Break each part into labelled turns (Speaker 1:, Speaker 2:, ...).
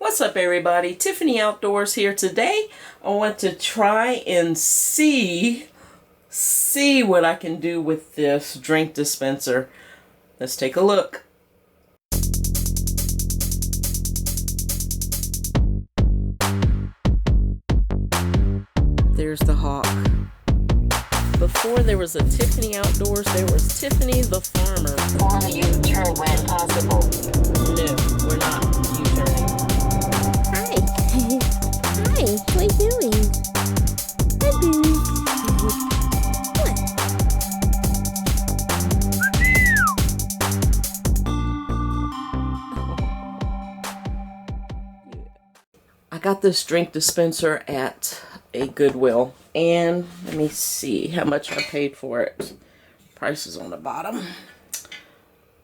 Speaker 1: What's up, everybody? Tiffany Outdoors here today. I want to try and see what I can do with this drink dispenser. Let's take a look. There's the hawk. Before there was a Tiffany Outdoors, there was Tiffany the farmer.
Speaker 2: On a U-turn when possible.
Speaker 1: No, we're not U-turning.
Speaker 3: Hi. Hi, what are you doing? Hi, Boo.
Speaker 1: I got this drink dispenser at a Goodwill, and let me see how much I paid for it. Price is on the bottom.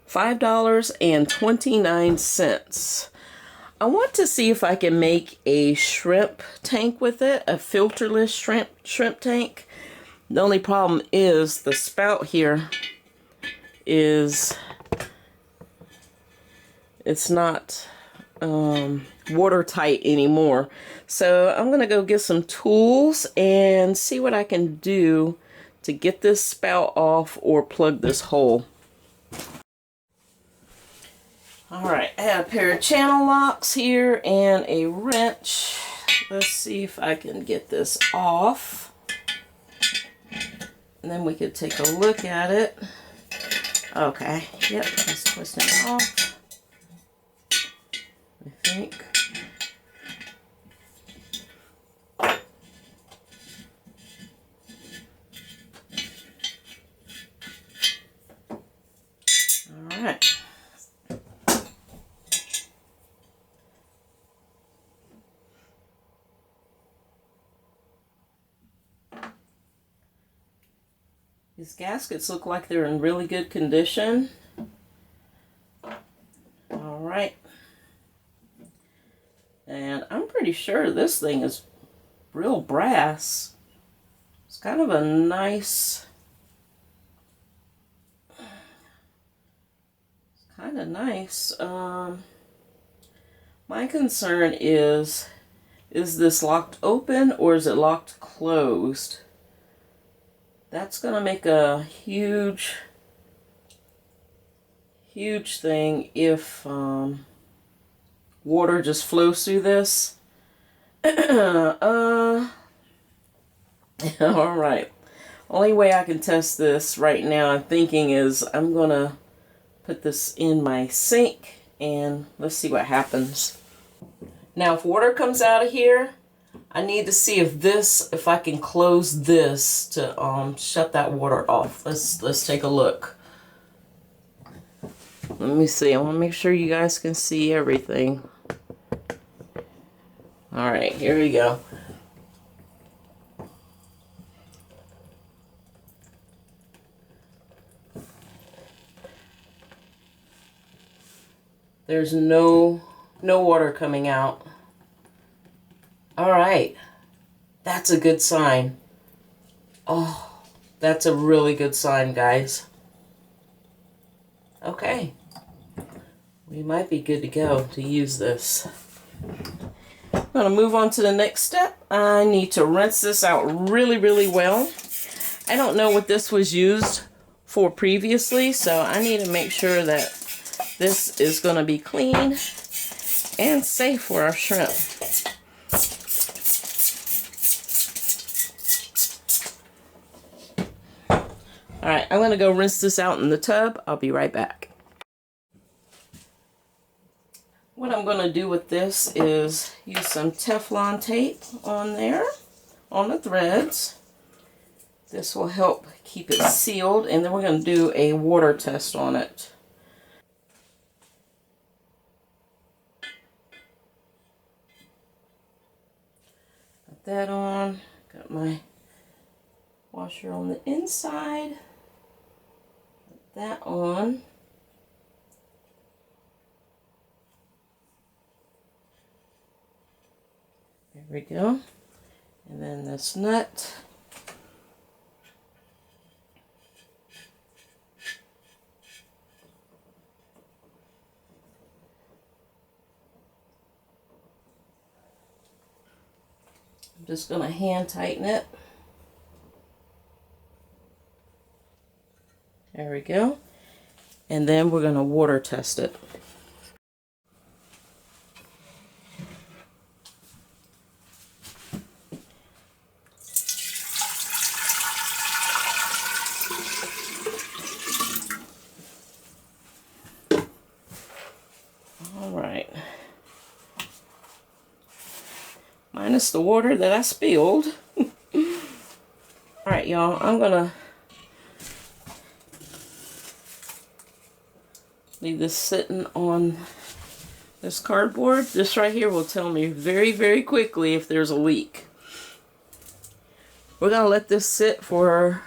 Speaker 1: $5.29. I want to see if I can make a shrimp tank with it, a filterless shrimp tank. The only problem is the spout here is it's not watertight anymore. So I'm gonna go get some tools and see what I can do to get this spout off or plug this hole. Alright, I have a pair of channel locks here and a wrench. Let's see if I can get this off. And then we could take a look at it. Okay, yep, let's twist it off. I think. Alright. These gaskets look like they're in really good condition. Alright. And I'm pretty sure this thing is real brass. It's kind of a nice, my concern is this locked open or is it locked closed? That's gonna make a huge thing if water just flows through this. Alright. Only way I can test this right now, I'm thinking, is I'm gonna put this in my sink and let's see what happens. Now, if water comes out of here, I need to see if I can close this to shut that water off. Let's take a look. Let me see. I want to make sure you guys can see everything. All right, here we go. There's no water coming out. All right, that's a good sign. Oh, that's a really good sign, guys. Okay, we might be good to go to use this. I'm gonna move on to the next step. I need to rinse this out really well. I don't know what this was used for previously, so I need to make sure that this is gonna be clean and safe for our shrimp. Alright, I'm gonna go rinse this out in the tub. I'll be right back. What I'm gonna do with this is use some Teflon tape on there, on the threads. This will help keep it sealed, and then we're gonna do a water test on it. Got that on, got my washer on the inside. That on. There we go. And then this nut. Just gonna hand tighten it. There we go. And then we're gonna water test it. All right. Minus the water that I spilled. All right, y'all, I'm gonna leave this sitting on this cardboard. This right here will tell me very, very quickly if there's a leak. We're gonna let this sit for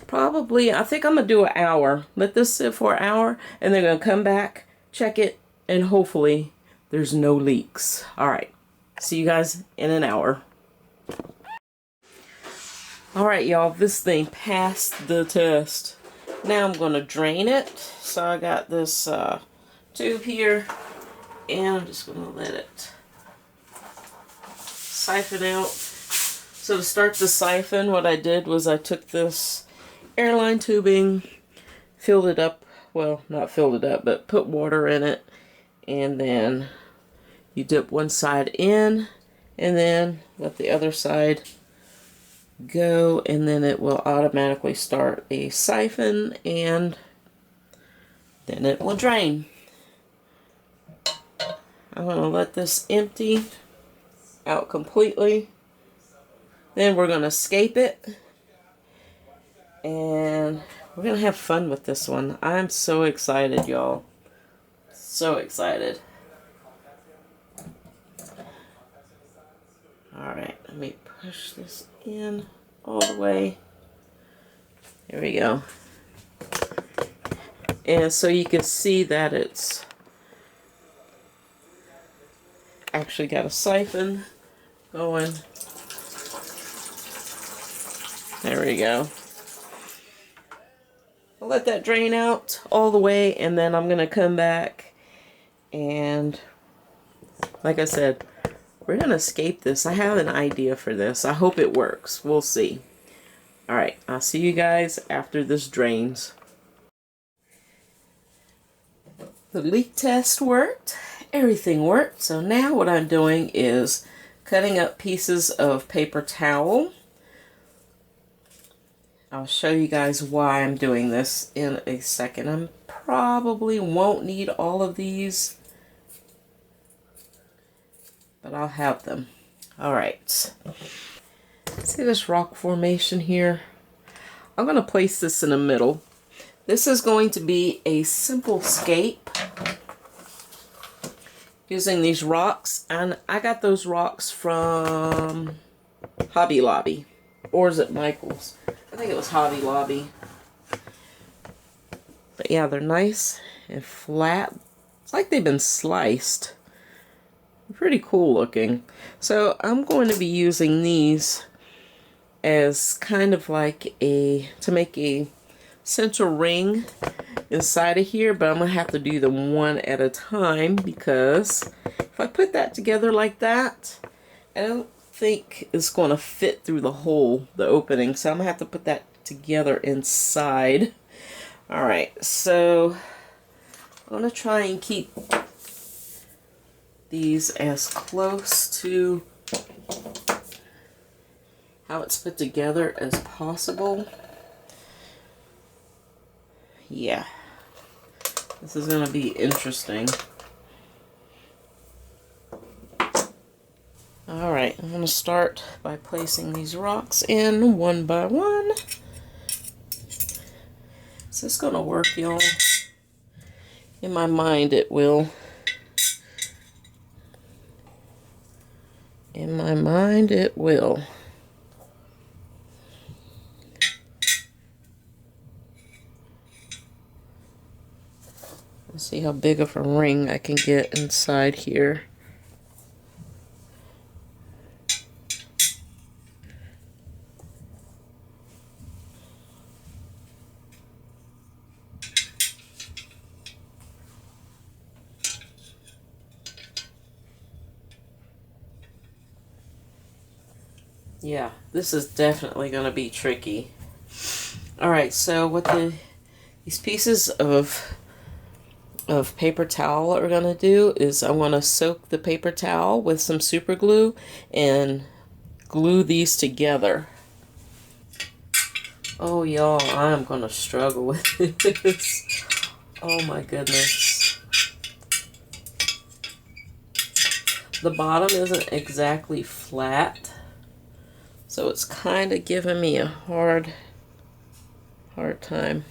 Speaker 1: probably, I think I'm gonna do an hour. Let this sit for an hour, and then gonna come back, check it, and hopefully there's no leaks. All right, see you guys in an hour. All right, y'all, this thing passed the test. Now I'm gonna drain it. So I got this tube here, and I'm just gonna let it siphon out. So to start the siphon, what I did was I took this airline tubing, filled it up, well, not filled it up, but put water in it, and then you dip one side in, and then let the other side go, and then it will automatically start a siphon, and then it will drain. I'm going to let this empty out completely. Then we're going to escape it, and we're going to have fun with this one. I'm so excited, y'all. So excited. Alright, let me push this in all the way. There we go. And so you can see that it's actually got a siphon going. There we go. I'll let that drain out all the way, and then I'm going to come back and, like I said, we're going to escape this. I have an idea for this. I hope it works. We'll see. Alright, I'll see you guys after this drains. The leak test worked. Everything worked. So now what I'm doing is cutting up pieces of paper towel. I'll show you guys why I'm doing this in a second. I probably won't need all of these, but I'll have them. Alright. See this rock formation here? I'm going to place this in the middle. This is going to be a simple scape using these rocks, and I got those rocks from Hobby Lobby. Or is it Michael's? I think it was Hobby Lobby. But yeah, they're nice and flat. It's like they've been sliced. Pretty cool looking. So I'm going to be using these as kind of like to make a center ring inside of here, but I'm going to have to do them one at a time, because if I put that together like that, I don't think it's going to fit through the hole, the opening, so I'm going to have to put that together inside. Alright, so I'm going to try and keep these as close to how it's put together as possible. Yeah, this is going to be interesting. Alright, I'm going to start by placing these rocks in one by one. Is this going to work, y'all? In my mind, it will. In my mind, it will. Let's see how big of a ring I can get inside here. Yeah, this is definitely going to be tricky. All right, so what these pieces of paper towel are going to do is I'm going to soak the paper towel with some super glue and glue these together. Oh, y'all, I'm going to struggle with this. Oh, my goodness. The bottom isn't exactly flat, so it's kind of giving me a hard time.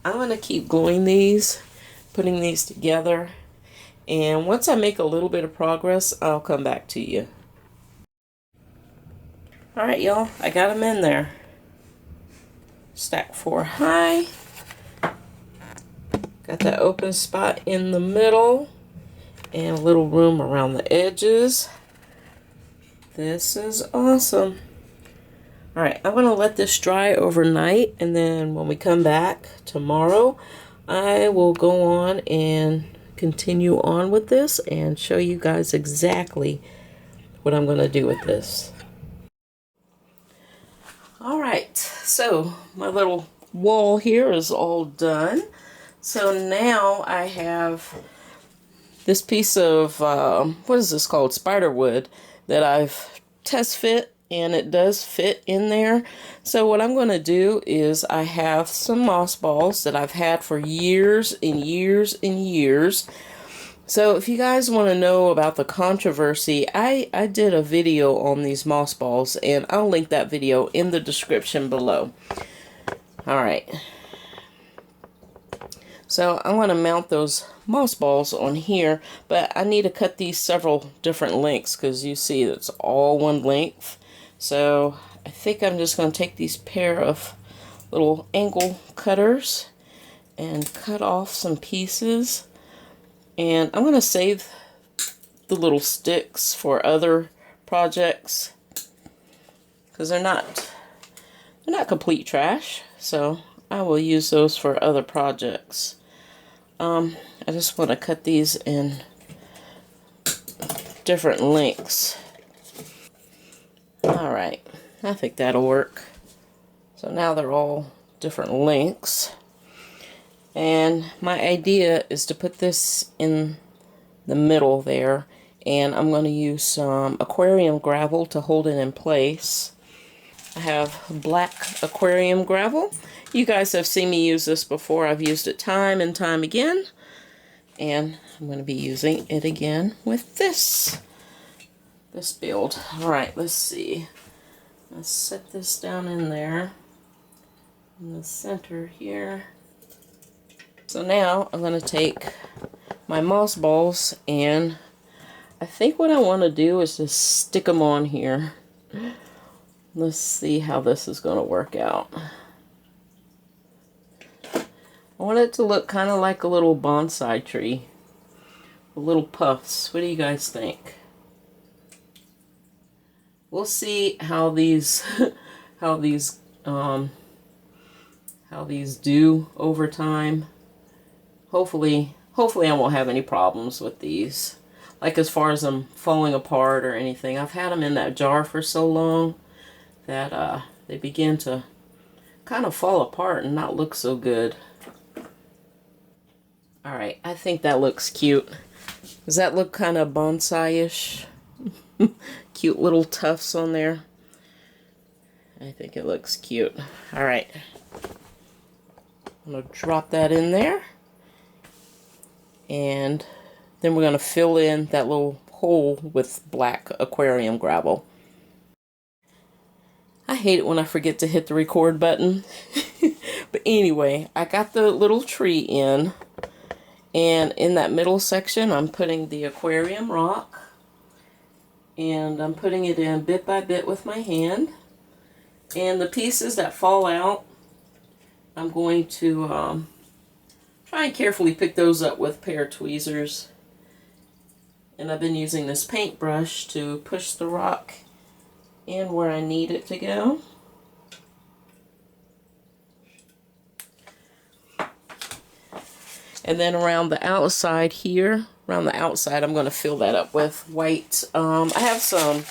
Speaker 1: I'm going to keep gluing these, putting these together, and once I make a little bit of progress, I'll come back to you. Alright, y'all, I got them in there. Stack 4 high. Got that open spot in the middle, and a little room around the edges. This is awesome. Alright, I'm going to let this dry overnight, and then when we come back tomorrow, I will go on and continue on with this and show you guys exactly what I'm going to do with this. Alright, so my little wall here is all done. So now I have this piece of, what is this called? Spider wood that I've test fit, and it does fit in there. So what I'm going to do is I have some moss balls that I've had for years and years and years. So if you guys want to know about the controversy, I did a video on these moss balls, and I'll link that video in the description below. Alright. So I'm going to mount those moss balls on here, but I need to cut these several different lengths because you see it's all one length. So I think I'm just going to take these pair of little angle cutters and cut off some pieces. And I'm going to save the little sticks for other projects because they're not complete trash. So I will use those for other projects. I just want to cut these in different lengths. Alright, I think that'll work. So now they're all different lengths. And my idea is to put this in the middle there, and I'm going to use some aquarium gravel to hold it in place. I have black aquarium gravel. You guys have seen me use this before. I've used it time and time again, and I'm going to be using it again with this build. Alright, let's see. Let's set this down in there in the center here. So now I'm going to take my moss balls, and I think what I want to do is just stick them on here. Let's see how this is going to work out. I want it to look kind of like a little bonsai tree. Little puffs. What do you guys think? We'll see how these how these do over time. Hopefully I won't have any problems with these. Like as far as them falling apart or anything. I've had them in that jar for so long that they begin to kind of fall apart and not look so good. Alright, I think that looks cute. Does that look kind of bonsai-ish? Cute little tufts on there. I think it looks cute. Alright. I'm going to drop that in there. And then we're going to fill in that little hole with black aquarium gravel. I hate it when I forget to hit the record button. But anyway, I got the little tree in. And in that middle section, I'm putting the aquarium rock. And I'm putting it in bit by bit with my hand. And the pieces that fall out, I'm going to try Try and carefully pick those up with a pair of tweezers. And I've been using this paintbrush to push the rock in where I need it to go. And then around the outside here, around the outside, I'm going to fill that up with white. I have some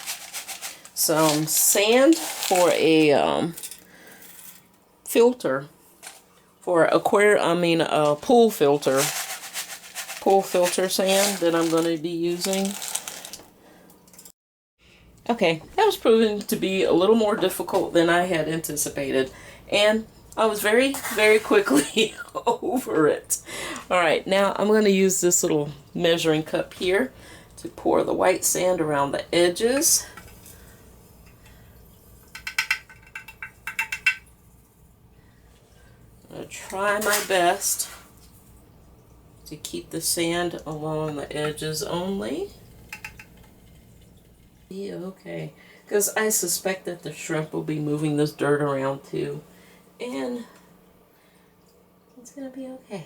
Speaker 1: sand for a filter, for a pool filter sand that I'm going to be using. Okay, that was proving to be a little more difficult than I had anticipated, and I was very, very quickly over it. Alright, now I'm going to use this little measuring cup here to pour the white sand around the edges. I'm going to try my best to keep the sand along the edges only. Yeah, okay. Because I suspect that the shrimp will be moving this dirt around too. And it's going to be okay.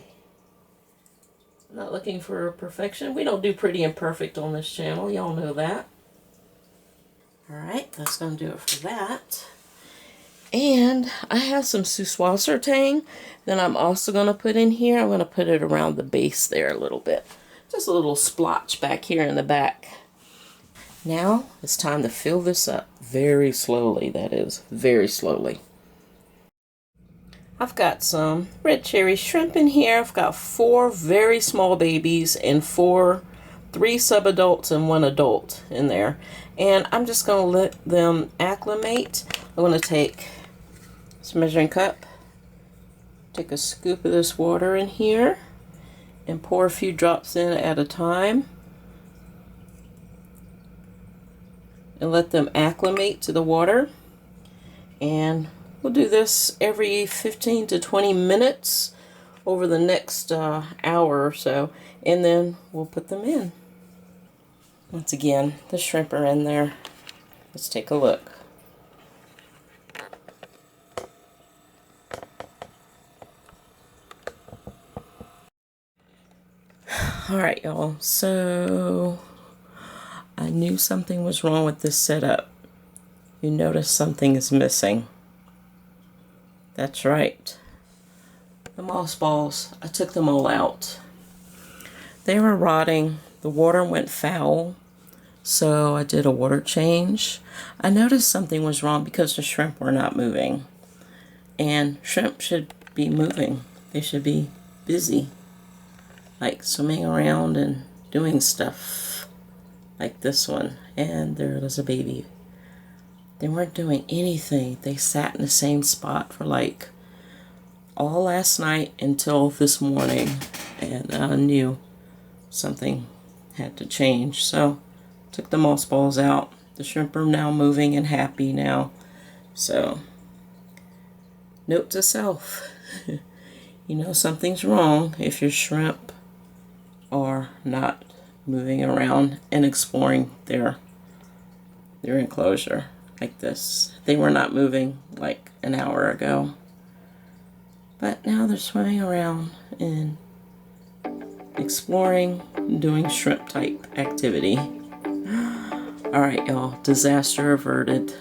Speaker 1: I'm not looking for perfection. We don't do pretty and perfect on this channel. Y'all know that. Alright, that's going to do it for that. And I have some Suswasser tang that I'm also going to put in here. I'm going to put it around the base there a little bit. Just a little splotch back here in the back. Now it's time to fill this up very slowly, that is, very slowly. I've got some red cherry shrimp in here. I've got 4 very small babies and 3 subadults and 1 adult in there. And I'm just going to let them acclimate. I'm going to take this measuring cup, take a scoop of this water in here, and pour a few drops in at a time. And let them acclimate to the water. And we'll do this every 15 to 20 minutes over the next hour or so, and then we'll put them in. Once again, the shrimp are in there. Let's take a look. Alright, y'all, so I knew something was wrong with this setup. You notice something is missing. That's right. The moss balls, I took them all out. They were rotting. The water went foul, so I did a water change. I noticed something was wrong because the shrimp were not moving. And shrimp should be moving. They should be busy, like swimming around and doing stuff like this one. And there was a baby. They weren't doing anything. They sat in the same spot for like all last night until this morning, and I knew something had to change. So took the moss balls out. The shrimp are now moving and happy now. So note to self, you know something's wrong if your shrimp are not moving around and exploring their enclosure like this. They were not moving like an hour ago, but now they're swimming around and exploring, doing shrimp type activity. Alright, y'all, disaster averted.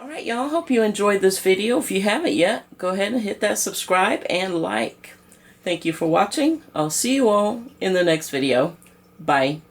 Speaker 1: Alright, y'all, hope you enjoyed this video. If you haven't yet, go ahead and hit that subscribe and like. Thank you for watching. I'll see you all in the next video. Bye.